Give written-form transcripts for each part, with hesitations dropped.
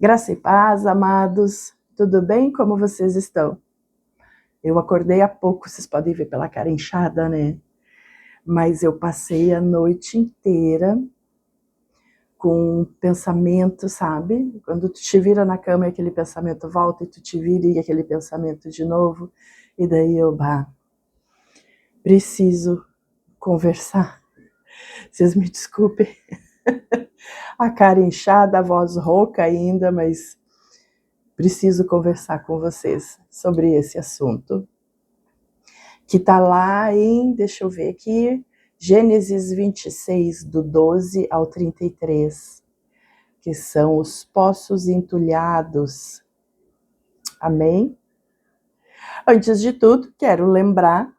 Graça e paz, amados. Tudo bem? Como vocês estão? Eu acordei há pouco, vocês podem ver pela cara inchada, né? Mas eu passei a noite inteira com pensamento, sabe? Quando tu te vira na cama e aquele pensamento volta, e tu te vira e aquele pensamento de novo. E daí preciso conversar. Vocês me desculpem. A cara inchada, a voz rouca ainda, mas preciso conversar com vocês sobre esse assunto. Que está lá deixa eu ver aqui, Gênesis 26, do 12 ao 33, que são os poços entulhados. Amém? Antes de tudo, quero lembrar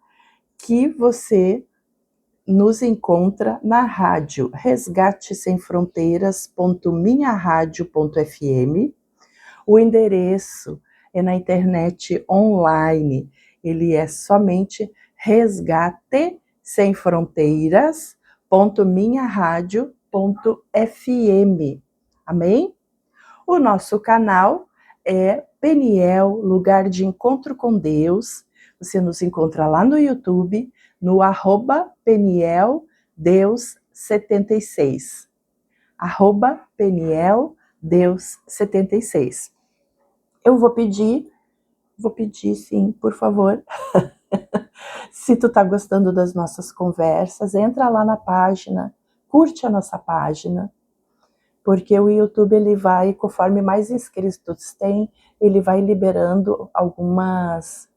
que você nos encontra na rádio resgatesemfronteiras.minharadio.fm. O endereço é na internet online. Ele é somente resgatesemfronteiras.minharadio.fm. Amém? O nosso canal é Peniel, Lugar de Encontro com Deus. Você nos encontra lá no YouTube, no @PenielDeus76. @PenielDeus76. Eu vou pedir sim, por favor. Se tu tá gostando das nossas conversas, entra lá na página, curte a nossa página, porque o YouTube, ele vai, conforme mais inscritos tem, ele vai liberando algumas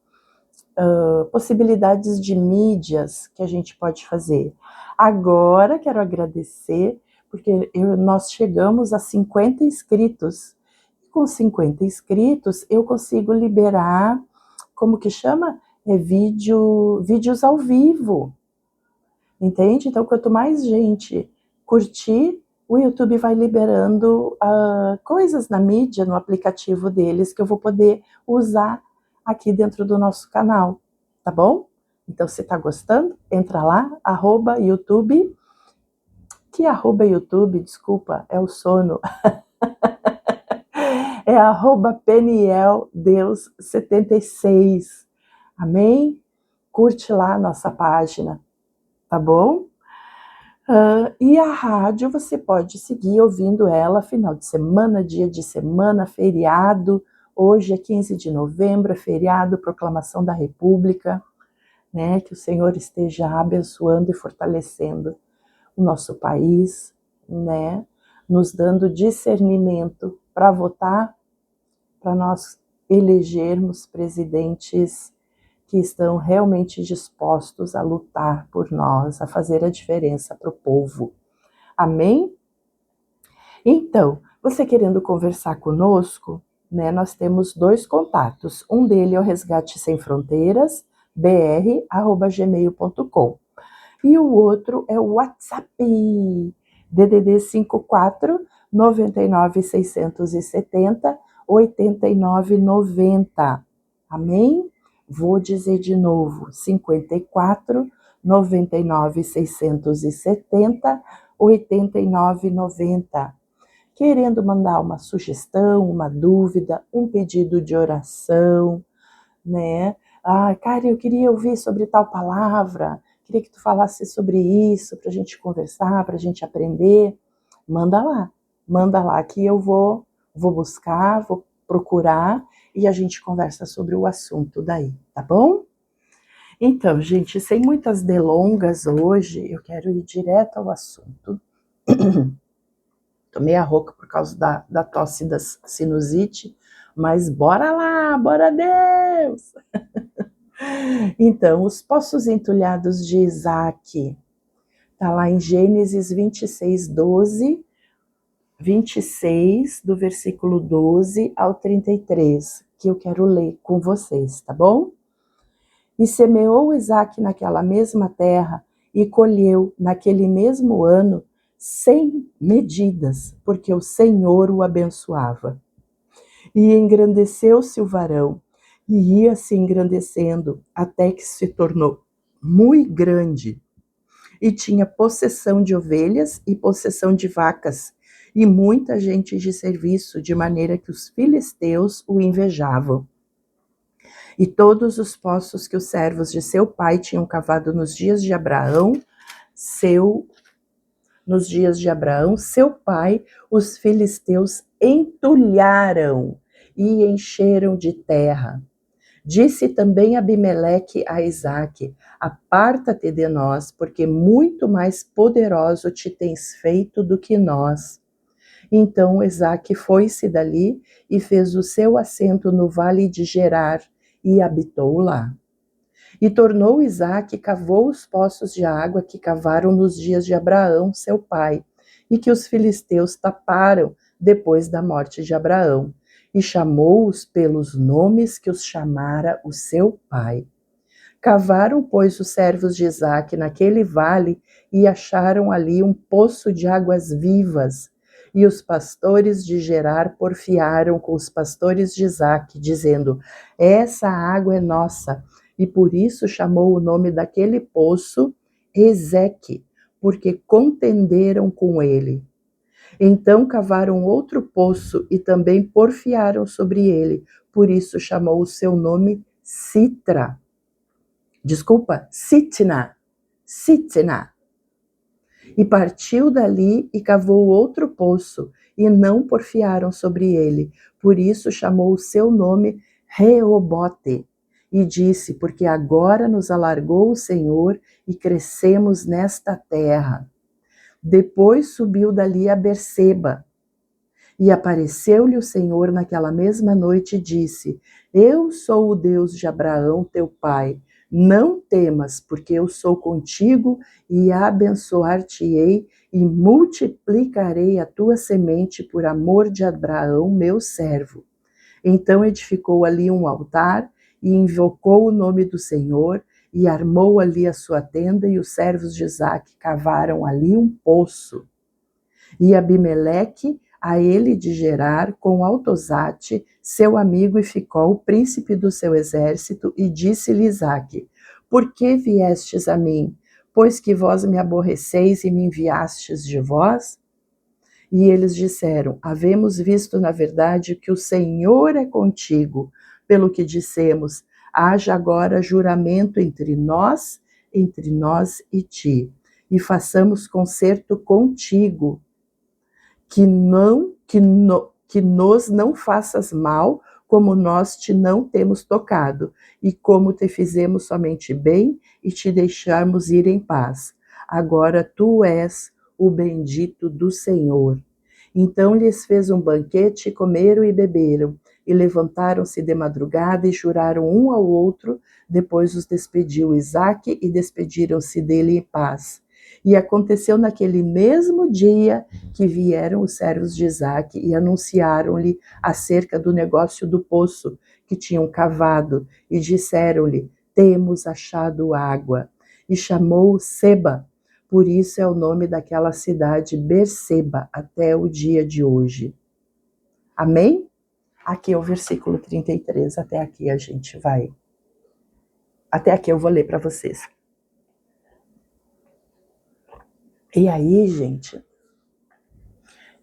possibilidades de mídias que a gente pode fazer. Agora, quero agradecer, porque nós chegamos a 50 inscritos. Com 50 inscritos, eu consigo liberar, como que chama? Vídeos ao vivo. Entende? Então, quanto mais gente curtir, o YouTube vai liberando coisas na mídia, no aplicativo deles, que eu vou poder usar aqui dentro do nosso canal, tá bom? Então, se tá gostando, entra lá, @YouTube, que @YouTube, desculpa, é o sono, é @PenielDeus76, amém? Curte lá a nossa página, tá bom? E a rádio você pode seguir ouvindo ela final de semana, dia de semana, feriado. Hoje é 15 de novembro, é feriado, proclamação da República, né? Que o Senhor esteja abençoando e fortalecendo o nosso país, né? Nos dando discernimento para votar, para nós elegermos presidentes que estão realmente dispostos a lutar por nós, a fazer a diferença para o povo. Amém? Então, você querendo conversar conosco, né, nós temos 2 contatos. Um dele é o Resgate Sem Fronteiras, br@gmail.com. E o outro é o WhatsApp, DDD 54 99 670 89 90. Amém? Vou dizer de novo, 54 99 670 89 90. Querendo mandar uma sugestão, uma dúvida, um pedido de oração, né? Cara, eu queria ouvir sobre tal palavra, queria que tu falasse sobre isso, para a gente conversar, para a gente aprender. Manda lá que eu vou buscar, vou procurar e a gente conversa sobre o assunto daí, tá bom? Então, gente, sem muitas delongas hoje, eu quero ir direto ao assunto. Tô meio rouca por causa da tosse da sinusite, mas bora lá, bora Deus! Então, os poços entulhados de Isaac, tá lá em Gênesis 26, 12, 26, do versículo 12 ao 33, que eu quero ler com vocês, tá bom? E semeou Isaac naquela mesma terra e colheu naquele mesmo ano 100 medidas, porque o Senhor o abençoava. E engrandeceu-se o varão, e ia se engrandecendo, até que se tornou muito grande, e tinha possessão de ovelhas e possessão de vacas, e muita gente de serviço, de maneira que os filisteus o invejavam. E todos os poços que os servos de seu pai tinham cavado nos dias de Abraão, seu pai, os filisteus entulharam e encheram de terra. Disse também Abimeleque a Isaque: aparta-te de nós, porque muito mais poderoso te tens feito do que nós. Então Isaque foi-se dali e fez o seu assento no vale de Gerar e habitou lá. E tornou Isaque, cavou os poços de água que cavaram nos dias de Abraão, seu pai, e que os filisteus taparam depois da morte de Abraão, e chamou-os pelos nomes que os chamara o seu pai. Cavaram, pois, os servos de Isaque naquele vale e acharam ali um poço de águas vivas. E os pastores de Gerar porfiaram com os pastores de Isaque, dizendo: essa água é nossa. E por isso chamou o nome daquele poço Ezeque, porque contenderam com ele. Então cavaram outro poço e também porfiaram sobre ele, por isso chamou o seu nome Sitna. E partiu dali e cavou outro poço, e não porfiaram sobre ele, por isso chamou o seu nome Reobote. E disse: porque agora nos alargou o Senhor e crescemos nesta terra. Depois subiu dali a Berseba, e apareceu-lhe o Senhor naquela mesma noite e disse: eu sou o Deus de Abraão, teu pai. Não temas, porque eu sou contigo e abençoar-te-ei e multiplicarei a tua semente por amor de Abraão, meu servo. Então edificou ali um altar e invocou o nome do Senhor e armou ali a sua tenda, e os servos de Isaque cavaram ali um poço. E Abimeleque a ele de Gerar com Altosate, seu amigo, e Ficol, príncipe do seu exército, e disse-lhe Isaque: por que viestes a mim? Pois que vós me aborreceis e me enviastes de vós? E eles disseram: havemos visto na verdade que o Senhor é contigo, pelo que dissemos: haja agora juramento entre nós e ti, e façamos concerto contigo, que nos não faças mal, como nós te não temos tocado, e como te fizemos somente bem, e te deixarmos ir em paz. Agora tu és o bendito do Senhor. Então lhes fez um banquete, comeram e beberam, e levantaram-se de madrugada e juraram um ao outro. Depois os despediu Isaque e despediram-se dele em paz. E aconteceu naquele mesmo dia que vieram os servos de Isaque e anunciaram-lhe acerca do negócio do poço que tinham cavado, e disseram-lhe: temos achado água. E chamou-o Seba, por isso é o nome daquela cidade Berseba, até o dia de hoje. Amém? Aqui é o versículo 33, até aqui a gente vai. Até aqui eu vou ler para vocês. E aí, gente,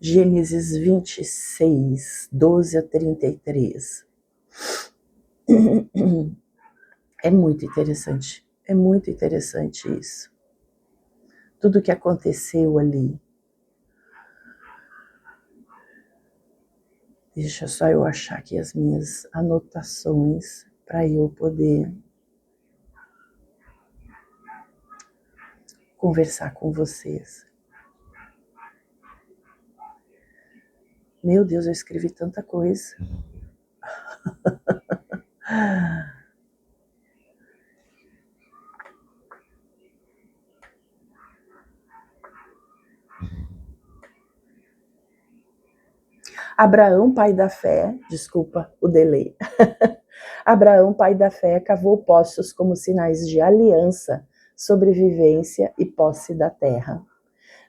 Gênesis 26, 12 a 33. É muito interessante isso. Tudo que aconteceu ali. Deixa só eu achar aqui as minhas anotações para eu poder conversar com vocês. Meu Deus, eu escrevi tanta coisa. Abraão, pai da fé, desculpa o delay. Abraão, pai da fé, cavou poços como sinais de aliança, sobrevivência e posse da terra.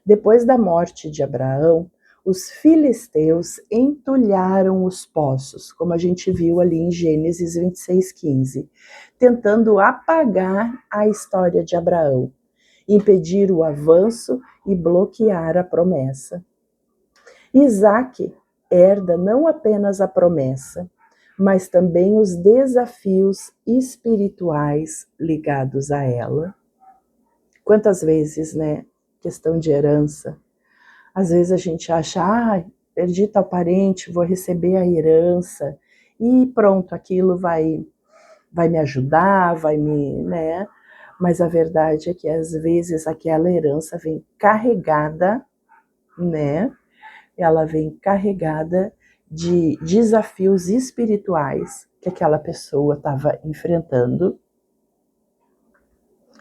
Depois da morte de Abraão, os filisteus entulharam os poços, como a gente viu ali em Gênesis 26:15, tentando apagar a história de Abraão, impedir o avanço e bloquear a promessa. Isaac herda não apenas a promessa, mas também os desafios espirituais ligados a ela. Quantas vezes, né, questão de herança, às vezes a gente acha, perdi tal parente, vou receber a herança, e pronto, aquilo vai me ajudar, né? Mas a verdade é que às vezes aquela herança vem carregada, né? Ela vem carregada de desafios espirituais que aquela pessoa estava enfrentando.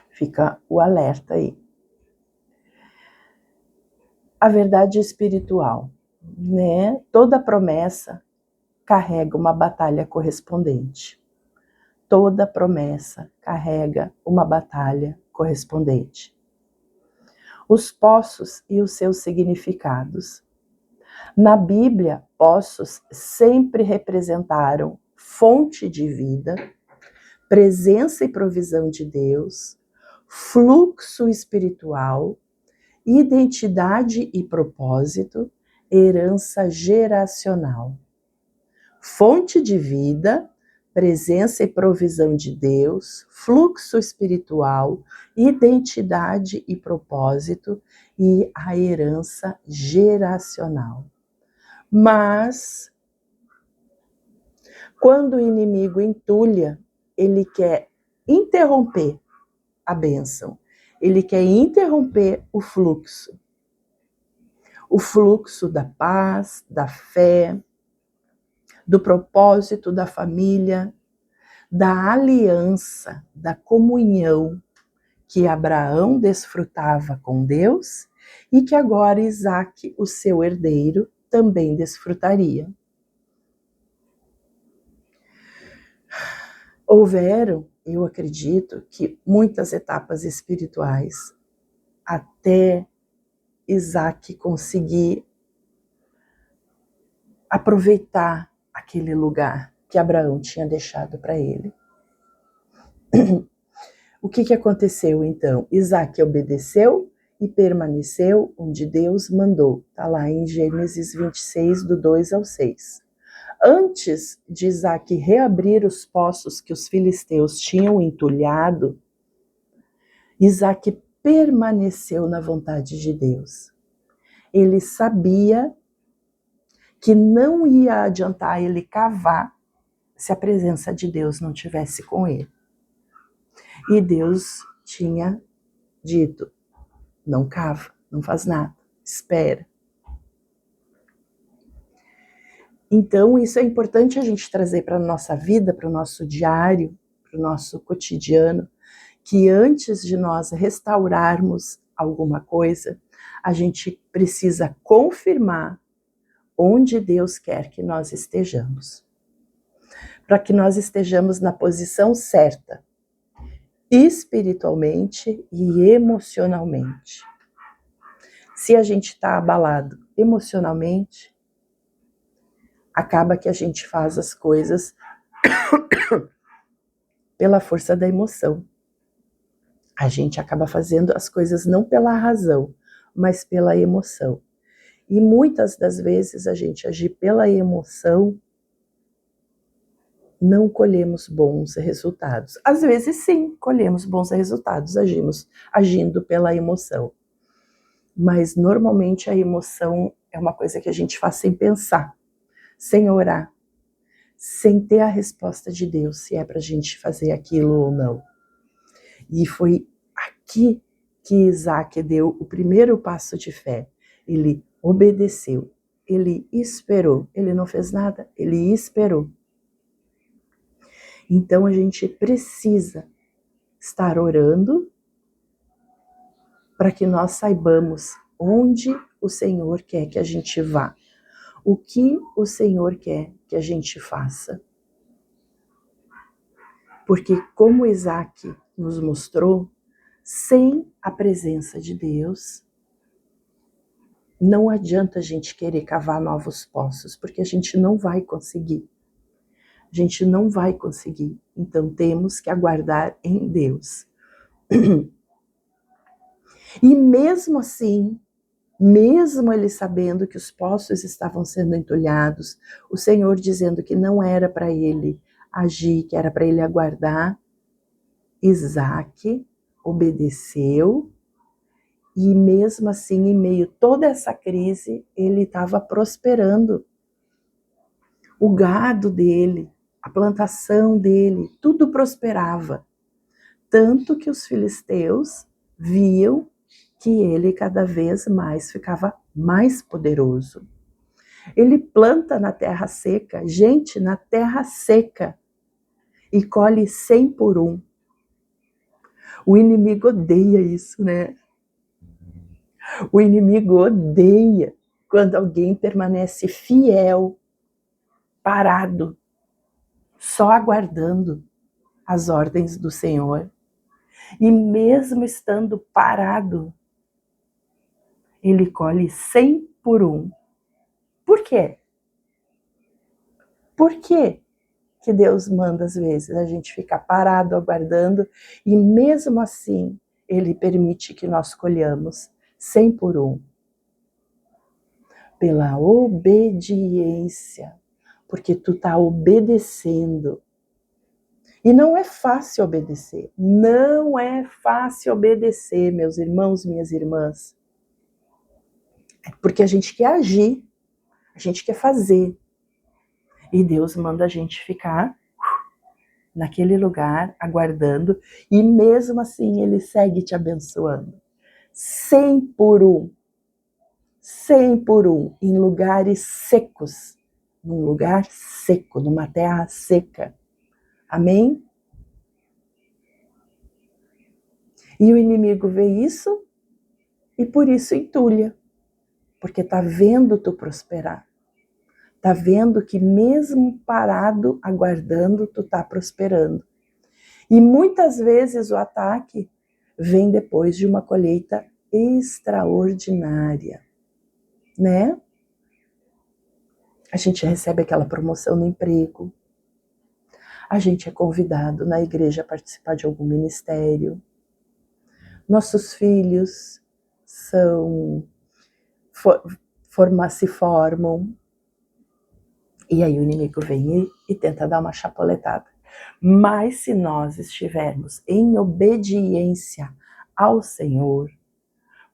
Fica o alerta aí. A verdade espiritual, né? Toda promessa carrega uma batalha correspondente. Toda promessa carrega uma batalha correspondente. Os poços e os seus significados. Na Bíblia, poços sempre representaram fonte de vida, presença e provisão de Deus, fluxo espiritual, identidade e propósito, herança geracional. Fonte de vida, presença e provisão de Deus, fluxo espiritual, identidade e propósito e a herança geracional. Mas, quando o inimigo entulha, ele quer interromper a bênção, ele quer interromper o fluxo da paz, da fé, do propósito da família, da aliança, da comunhão que Abraão desfrutava com Deus e que agora Isaac, o seu herdeiro, também desfrutaria. Houveram, eu acredito, que muitas etapas espirituais até Isaac conseguir aproveitar aquele lugar que Abraão tinha deixado para ele. O que aconteceu então? Isaac obedeceu e permaneceu onde Deus mandou. Está lá em Gênesis 26, do 2 ao 6. Antes de Isaac reabrir os poços que os filisteus tinham entulhado, Isaac permaneceu na vontade de Deus. Ele sabia que não ia adiantar ele cavar se a presença de Deus não estivesse com ele. E Deus tinha dito, não cava, não faz nada, espera. Então, isso é importante a gente trazer para a nossa vida, para o nosso diário, para o nosso cotidiano, que antes de nós restaurarmos alguma coisa, a gente precisa confirmar onde Deus quer que nós estejamos. Para que nós estejamos na posição certa, espiritualmente e emocionalmente. Se a gente está abalado emocionalmente, acaba que a gente faz as coisas pela força da emoção. A gente acaba fazendo as coisas não pela razão, mas pela emoção. E muitas das vezes a gente agir pela emoção, não colhemos bons resultados. Às vezes sim, colhemos bons resultados, agindo pela emoção. Mas normalmente a emoção é uma coisa que a gente faz sem pensar, sem orar, sem ter a resposta de Deus, se é para a gente fazer aquilo ou não. E foi aqui que Isaac deu o primeiro passo de fé. Ele obedeceu, ele esperou, ele não fez nada, ele esperou. Então a gente precisa estar orando para que nós saibamos onde o Senhor quer que a gente vá, o que o Senhor quer que a gente faça. Porque como Isaac nos mostrou, sem a presença de Deus, não adianta a gente querer cavar novos poços, porque a gente não vai conseguir. A gente não vai conseguir. Então temos que aguardar em Deus. E mesmo assim, Mesmo ele sabendo que os poços estavam sendo entulhados, o Senhor dizendo que não era para ele agir, que era para ele aguardar, Isaac obedeceu e mesmo assim, em meio a toda essa crise, ele estava prosperando. O gado dele, a plantação dele, tudo prosperava. Tanto que os filisteus viam que ele cada vez mais ficava mais poderoso. Ele planta na terra seca, gente, na terra seca, e colhe 100 por 1. O inimigo odeia isso, né? O inimigo odeia quando alguém permanece fiel, parado, só aguardando as ordens do Senhor. E mesmo estando parado, ele colhe 100 por 1. Por quê? Por quê que Deus manda às vezes a gente ficar parado, aguardando, e mesmo assim ele permite que nós colhamos 100 por 1? Pela obediência, porque tu está obedecendo. E não é fácil obedecer, não é fácil obedecer, meus irmãos, minhas irmãs. É porque a gente quer agir, a gente quer fazer. E Deus manda a gente ficar naquele lugar, aguardando, e mesmo assim Ele segue te abençoando. 100 por 1. 100 por 1, em lugares secos. Num lugar seco, numa terra seca. Amém? E o inimigo vê isso e por isso entulha. Porque tá vendo tu prosperar. Tá vendo que mesmo parado, aguardando, tu tá prosperando. E muitas vezes o ataque vem depois de uma colheita extraordinária, né? A gente recebe aquela promoção no emprego, a gente é convidado na igreja a participar de algum ministério, nossos filhos se formam, e aí o inimigo vem e tenta dar uma chapuletada. Mas se nós estivermos em obediência ao Senhor,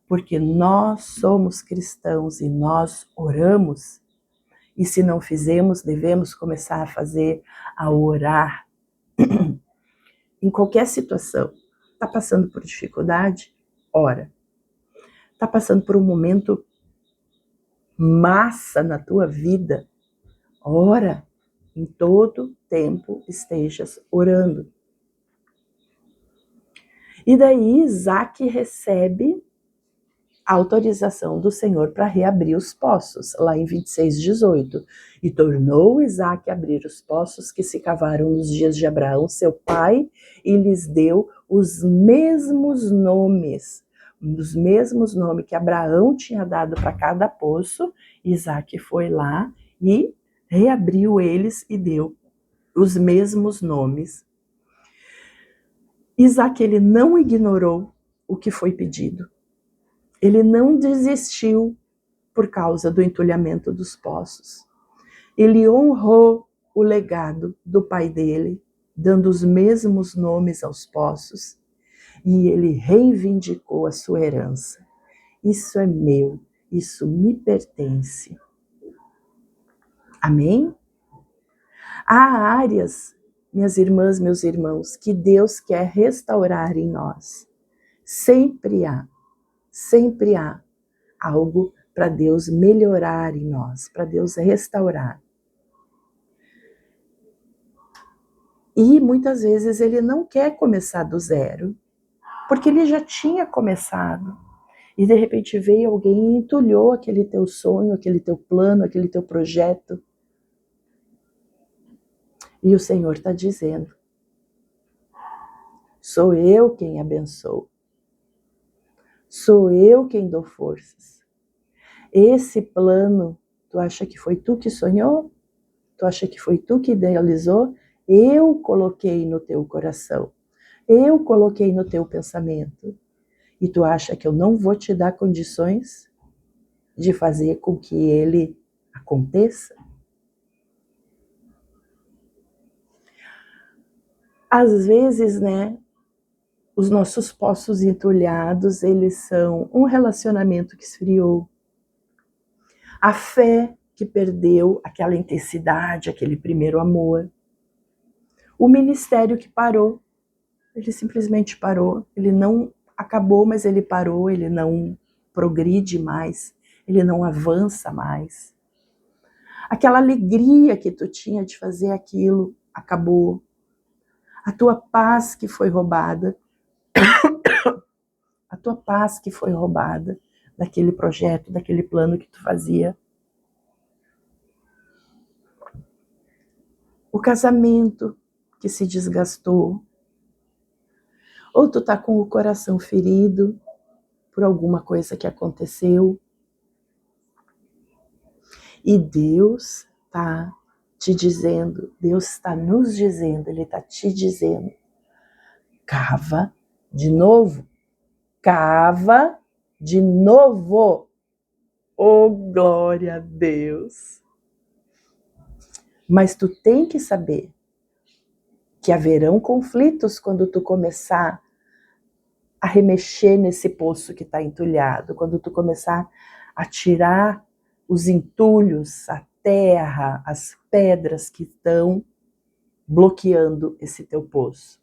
porque nós somos cristãos e nós oramos, e se não fizemos, devemos começar a fazer, a orar. Em qualquer situação, está passando por dificuldade? Ora. Está passando por um momento massa na tua vida? Ora. Em todo tempo estejas orando. E daí Isaac recebe a autorização do Senhor para reabrir os poços, lá em 26:18. E tornou Isaac a abrir os poços que se cavaram nos dias de Abraão, seu pai, e lhes deu os mesmos nomes que Abraão tinha dado para cada poço. Isaac foi lá e reabriu eles e deu os mesmos nomes. Isaac, ele não ignorou o que foi pedido. Ele não desistiu por causa do entulhamento dos poços. Ele honrou o legado do pai dele, dando os mesmos nomes aos poços, e ele reivindicou a sua herança. Isso é meu, isso me pertence. Amém? Há áreas, minhas irmãs, meus irmãos, que Deus quer restaurar em nós. Sempre há algo para Deus melhorar em nós, para Deus restaurar. E muitas vezes ele não quer começar do zero, porque ele já tinha começado. E de repente veio alguém e entulhou aquele teu sonho, aquele teu plano, aquele teu projeto. E o Senhor está dizendo: sou eu quem abençoo. Sou eu quem dou forças. Esse plano, tu acha que foi tu que sonhou? Tu acha que foi tu que idealizou? Eu coloquei no teu coração. Eu coloquei no teu pensamento. E tu acha que eu não vou te dar condições? de fazer com que ele aconteça? Às vezes, né, os nossos poços entulhados, eles são um relacionamento que esfriou, a fé que perdeu aquela intensidade, aquele primeiro amor, o ministério que parou, ele simplesmente parou, ele não acabou, mas ele parou, ele não progride mais, ele não avança mais. Aquela alegria que tu tinha de fazer aquilo acabou. A tua paz que foi roubada, a tua paz que foi roubada daquele projeto, daquele plano que tu fazia. O casamento que se desgastou. Ou tu tá com o coração ferido por alguma coisa que aconteceu. E Deus tá te dizendo, Deus está nos dizendo, Ele está te dizendo, cava de novo, cava de novo. Oh, glória a Deus! Mas tu tem que saber que haverão conflitos quando tu começar a remexer nesse poço que está entulhado, quando tu começar a tirar os entulhos, a terra, as pedras que estão bloqueando esse teu poço.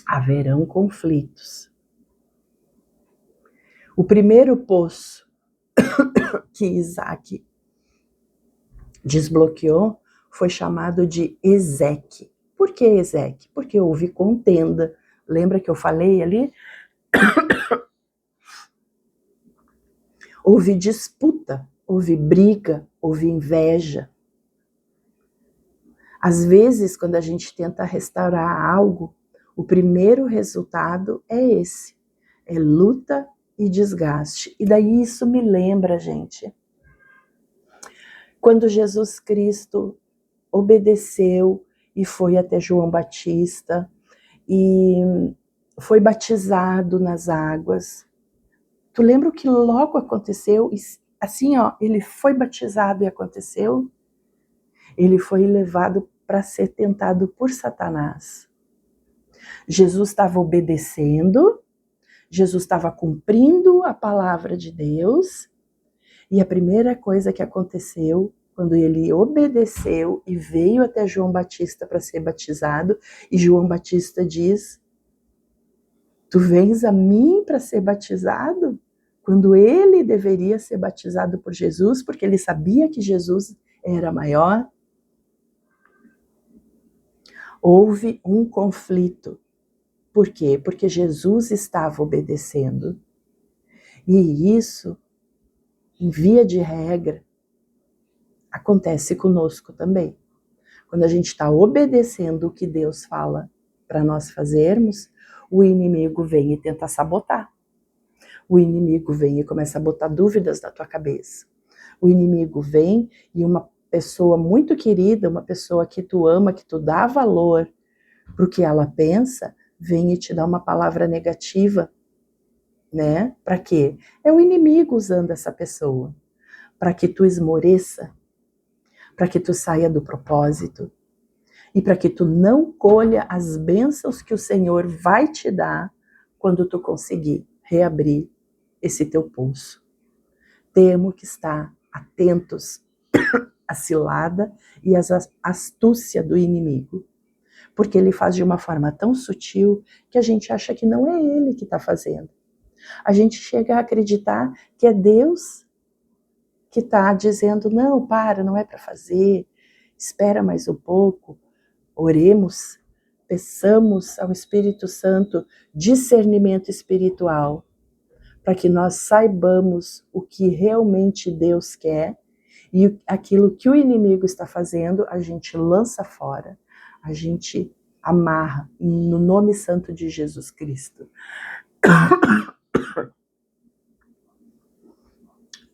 Haverão conflitos. O primeiro poço que Isaac desbloqueou foi chamado de Ezeque. Por que Ezeque? Porque houve contenda. Lembra que eu falei ali? Houve disputa, houve briga, houve inveja. Às vezes, quando a gente tenta restaurar algo, o primeiro resultado é esse. É luta e desgaste. E daí isso me lembra, gente, quando Jesus Cristo obedeceu e foi até João Batista e foi batizado nas águas. Tu lembra o que logo aconteceu? Assim, ó, ele foi batizado e aconteceu? Ele foi levado para ser tentado por Satanás. Jesus estava obedecendo, Jesus estava cumprindo a palavra de Deus, e a primeira coisa que aconteceu, quando ele obedeceu e veio até João Batista para ser batizado, e João Batista diz, tu vens a mim para ser batizado? Quando ele deveria ser batizado por Jesus, porque ele sabia que Jesus era maior. Houve um conflito. Por quê? Porque Jesus estava obedecendo. E isso, em via de regra, acontece conosco também. Quando a gente está obedecendo o que Deus fala para nós fazermos, o inimigo vem e tenta sabotar. O inimigo vem e começa a botar dúvidas na tua cabeça. O inimigo vem e uma pessoa muito querida, uma pessoa que tu ama, que tu dá valor para o que ela pensa, vem e te dá uma palavra negativa, né? Para quê? É o inimigo usando essa pessoa, para que tu esmoreça, para que tu saia do propósito e para que tu não colha as bênçãos que o Senhor vai te dar quando tu conseguir reabrir esse teu pulso. Temos que estar atentos à cilada e à astúcia do inimigo, porque ele faz de uma forma tão sutil que a gente acha que não é ele que está fazendo. A gente chega a acreditar que é Deus que está dizendo, não, para, não é para fazer, espera mais um pouco, oremos, peçamos ao Espírito Santo discernimento espiritual, para que nós saibamos o que realmente Deus quer e aquilo que o inimigo está fazendo, a gente lança fora, a gente amarra no nome santo de Jesus Cristo.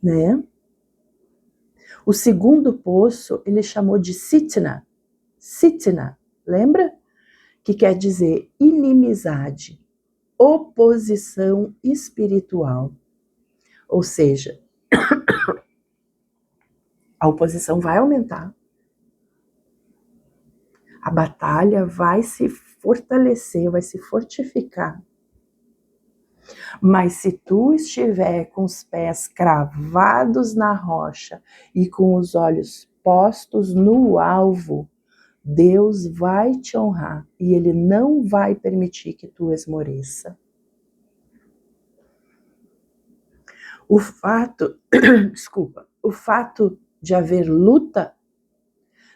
Né? O segundo poço ele chamou de Sitna. Sitna, lembra? Que quer dizer inimizade, oposição espiritual. Ou seja, a oposição vai aumentar, a batalha vai se fortalecer, vai se fortificar. Mas se tu estiver com os pés cravados na rocha e com os olhos postos no alvo, Deus vai te honrar e Ele não vai permitir que tu esmoreça. O fato de haver luta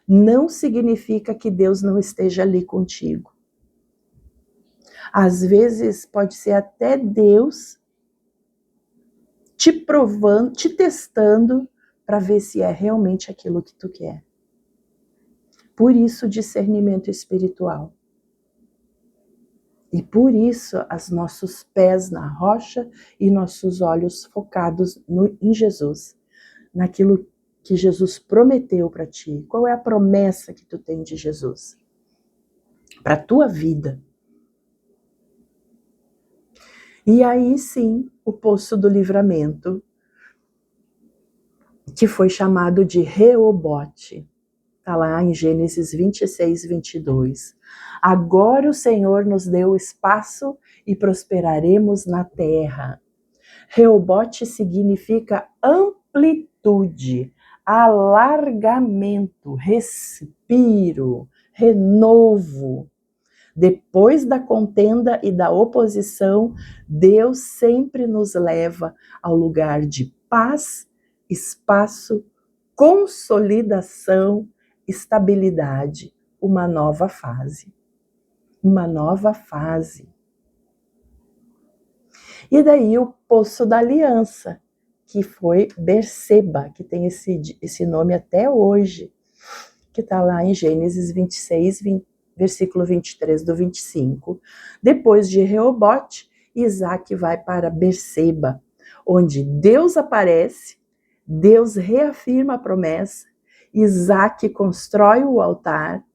não significa que Deus não esteja ali contigo. Às vezes pode ser até Deus te provando, te testando para ver se é realmente aquilo que tu quer. Por isso, discernimento espiritual. E por isso, os nossos pés na rocha e nossos olhos focados em Jesus, naquilo que Jesus prometeu para ti. Qual é a promessa que tu tem de Jesus para a tua vida? E aí sim, o poço do livramento, que foi chamado de Reobote. Está lá em Gênesis 26, 22. Agora o Senhor nos deu espaço e prosperaremos na terra. Reobote significa amplitude, alargamento, respiro, renovo. Depois da contenda e da oposição, Deus sempre nos leva ao lugar de paz, espaço, consolidação, estabilidade, uma nova fase. Uma nova fase. E daí o poço da aliança, que foi Berseba, que tem esse nome até hoje, que está lá em Gênesis 26, versículo 23 do 25. Depois de Reobote, Isaac vai para Berseba, onde Deus aparece, Deus reafirma a promessa, Isaac constrói o altar,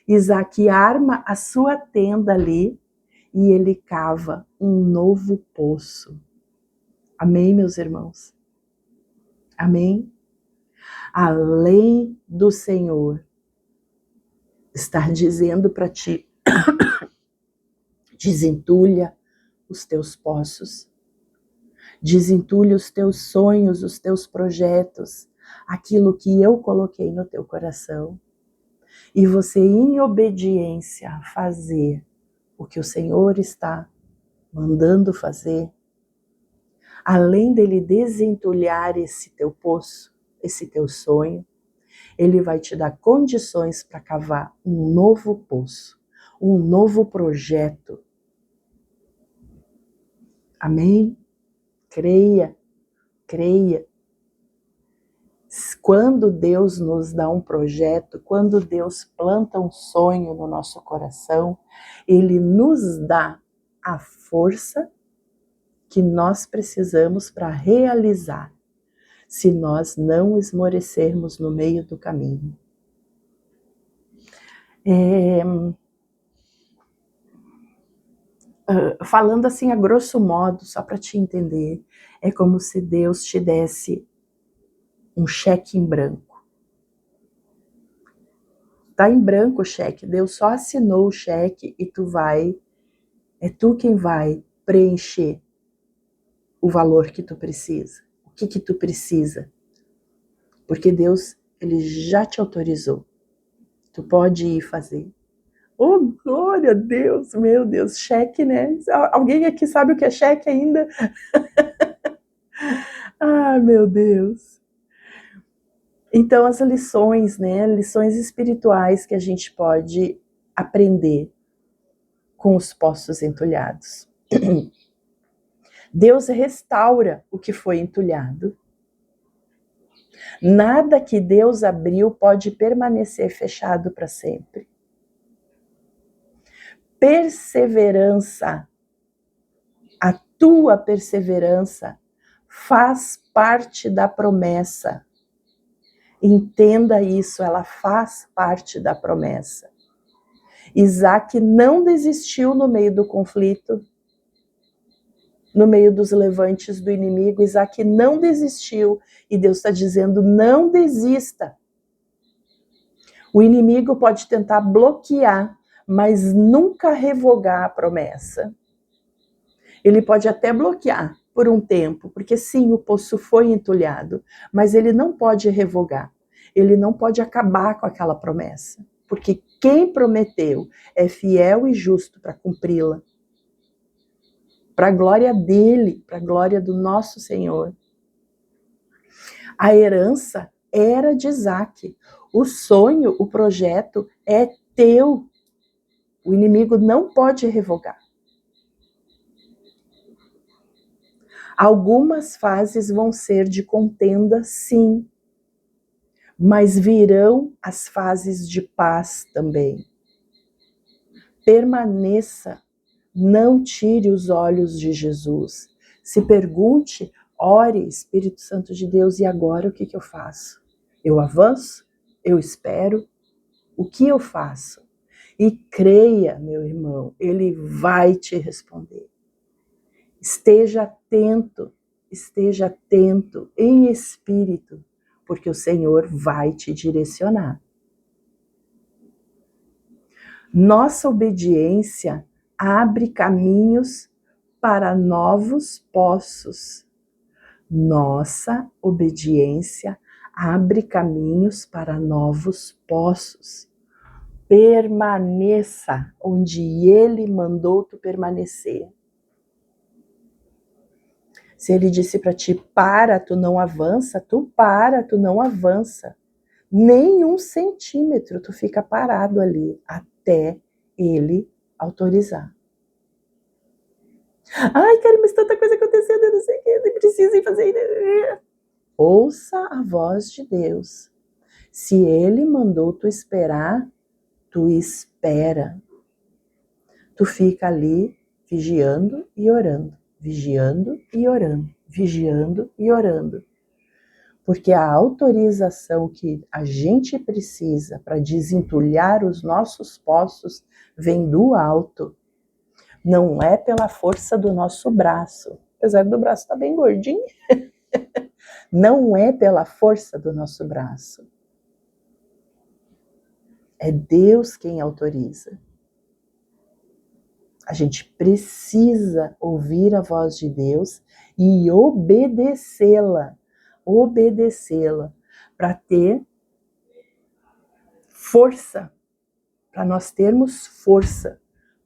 Isaac arma a sua tenda ali e ele cava um novo poço. Amém, meus irmãos? Amém? Além do Senhor estar dizendo para ti, desentulha os teus poços, desentulha os teus sonhos, os teus projetos, aquilo que eu coloquei no teu coração, e você, em obediência, fazer o que o Senhor está mandando fazer, além dele desentulhar esse teu poço, esse teu sonho, ele vai te dar condições para cavar um novo poço, um novo projeto. Amém? Creia, creia. Quando Deus nos dá um projeto, quando Deus planta um sonho no nosso coração, Ele nos dá a força que nós precisamos para realizar, se nós não esmorecermos no meio do caminho. Falando assim a grosso modo, só para te entender, é como se Deus te desse um cheque em branco. Tá em branco o cheque, Deus só assinou o cheque e é tu quem vai preencher o valor que tu precisa. O que tu precisa? Porque Deus, Ele já te autorizou. Tu pode ir fazer. Oh, glória a Deus, meu Deus, cheque, né? Alguém aqui sabe o que é cheque ainda? Ah, meu Deus. Então, as lições, né? Lições espirituais que a gente pode aprender com os poços entulhados. Deus restaura o que foi entulhado. Nada que Deus abriu pode permanecer fechado para sempre. Perseverança, a tua perseverança faz parte da promessa. Entenda isso, ela faz parte da promessa. Isaac não desistiu no meio do conflito. No meio dos levantes do inimigo, Isaac não desistiu. E Deus está dizendo, não desista. O inimigo pode tentar bloquear, mas nunca revogar a promessa. Ele pode até bloquear por um tempo, porque sim, o poço foi entulhado, mas ele não pode revogar. Ele não pode acabar com aquela promessa, porque quem prometeu é fiel e justo para cumpri-la. Para a glória dele, para a glória do nosso Senhor. A herança era de Isaac. O sonho, o projeto é teu. O inimigo não pode revogar. Algumas fases vão ser de contenda, sim. Mas virão as fases de paz também. Permaneça, não tire os olhos de Jesus. Se pergunte, ore, Espírito Santo de Deus, e agora o que eu faço? Eu avanço? Eu espero? O que eu faço? E creia, meu irmão, ele vai te responder. Esteja atento em espírito, porque o Senhor vai te direcionar. Nossa obediência abre caminhos para novos poços. Nossa obediência abre caminhos para novos poços. Permaneça onde Ele mandou tu permanecer. Se Ele disse para ti, para, tu não avança, tu para, tu não avança. Nem 1 centímetro tu fica parado ali, até Ele autorizar. Ai, cara, mas tanta coisa acontecendo, eu não sei o que, eu preciso ir fazer. Ouça a voz de Deus. Se Ele mandou tu esperar, tu espera. Tu fica ali vigiando e orando, vigiando e orando, vigiando e orando. Porque a autorização que a gente precisa para desentulhar os nossos poços vem do alto. Não é pela força do nosso braço. Apesar do braço estar bem gordinho. Não é pela força do nosso braço. É Deus quem autoriza. A gente precisa ouvir a voz de Deus e obedecê-la. Obedecê-la para ter força, para nós termos força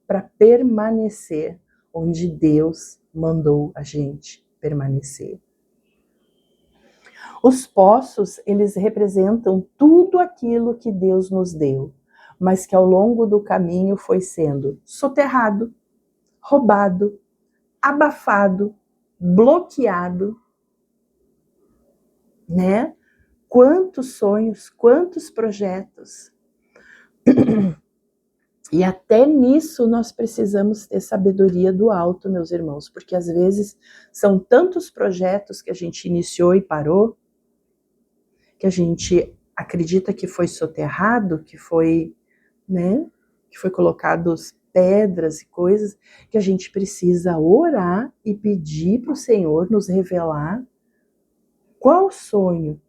para permanecer onde Deus mandou a gente permanecer. Os poços, eles representam tudo aquilo que Deus nos deu, mas que ao longo do caminho foi sendo soterrado, roubado, abafado, bloqueado, né? Quantos sonhos, quantos projetos. E até nisso nós precisamos ter sabedoria do alto, meus irmãos, porque às vezes são tantos projetos que a gente iniciou e parou, que a gente acredita que foi soterrado, que foi, né, que foi colocados pedras e coisas, que a gente precisa orar e pedir para o Senhor nos revelar qual sonho,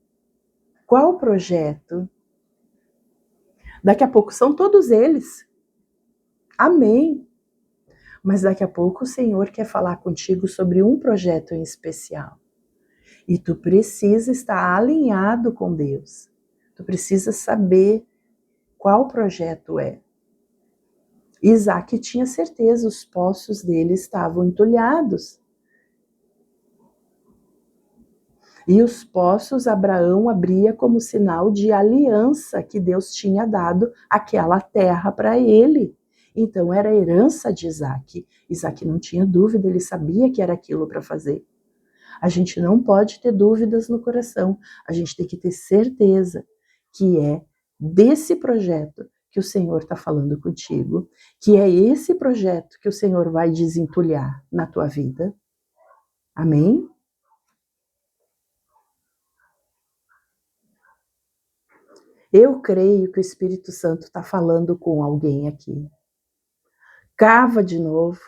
qual projeto. Daqui a pouco são todos eles. Amém. Mas daqui a pouco o Senhor quer falar contigo sobre um projeto em especial. E tu precisa estar alinhado com Deus. Tu precisa saber qual projeto é. Isaac tinha certeza, os poços dele estavam entulhados. E os poços Abraão abria como sinal de aliança que Deus tinha dado aquela terra para ele. Então era a herança de Isaac. Isaac não tinha dúvida, ele sabia que era aquilo para fazer. A gente não pode ter dúvidas no coração, a gente tem que ter certeza que é desse projeto que o Senhor está falando contigo, que é esse projeto que o Senhor vai desentulhar na tua vida. Amém? Eu creio que o Espírito Santo está falando com alguém aqui. Cava de novo,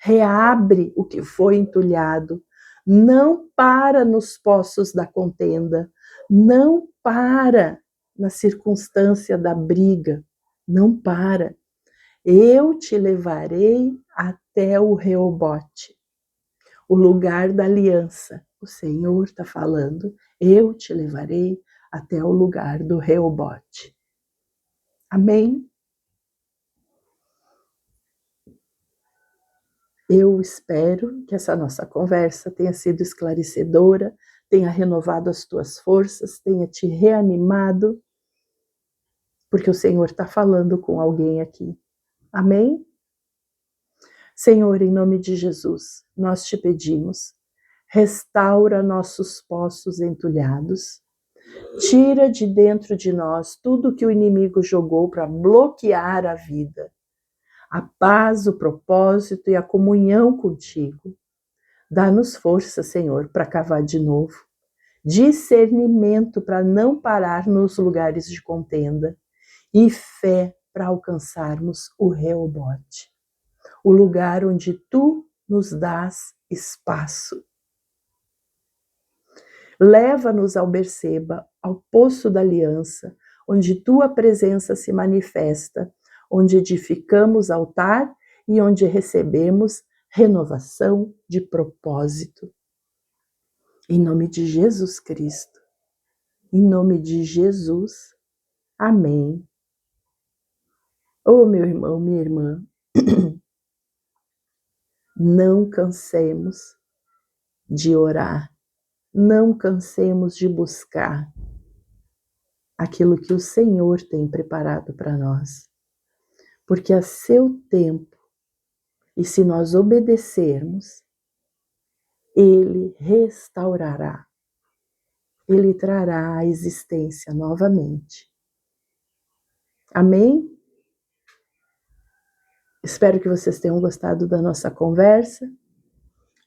reabre o que foi entulhado, não para nos poços da contenda, não para na circunstância da briga, não para. Eu te levarei até o Reobote, o lugar da aliança. O Senhor está falando, eu te levarei até o lugar do Reobote. Amém? Eu espero que essa nossa conversa tenha sido esclarecedora, tenha renovado as tuas forças, tenha te reanimado, porque o Senhor está falando com alguém aqui. Amém? Senhor, em nome de Jesus, nós te pedimos, restaura nossos poços entulhados, tira de dentro de nós tudo que o inimigo jogou para bloquear a vida, a paz, o propósito e a comunhão contigo. Dá-nos força, Senhor, para cavar de novo, discernimento para não parar nos lugares de contenda e fé para alcançarmos o Reobote, o lugar onde tu nos dás espaço. Leva-nos ao Berseba, ao poço da aliança, onde tua presença se manifesta, onde edificamos altar e onde recebemos renovação de propósito. Em nome de Jesus Cristo, em nome de Jesus, amém. Oh, meu irmão, minha irmã, não cansemos de orar, não cansemos de buscar aquilo que o Senhor tem preparado para nós, porque a seu tempo, e se nós obedecermos, Ele restaurará, Ele trará à existência novamente. Amém? Espero que vocês tenham gostado da nossa conversa.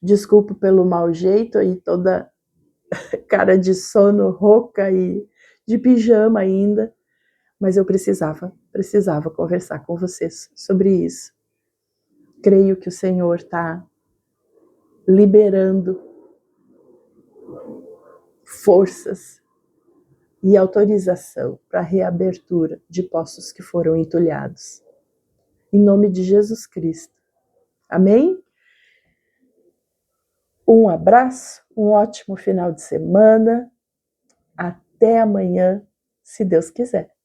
Desculpa pelo mau jeito aí, toda cara de sono, rouca e de pijama ainda, mas eu precisava conversar com vocês sobre isso. Creio que o Senhor está liberando forças e autorização para a reabertura de poços que foram entulhados. Em nome de Jesus Cristo. Amém? Um abraço, um ótimo final de semana. Até amanhã, se Deus quiser.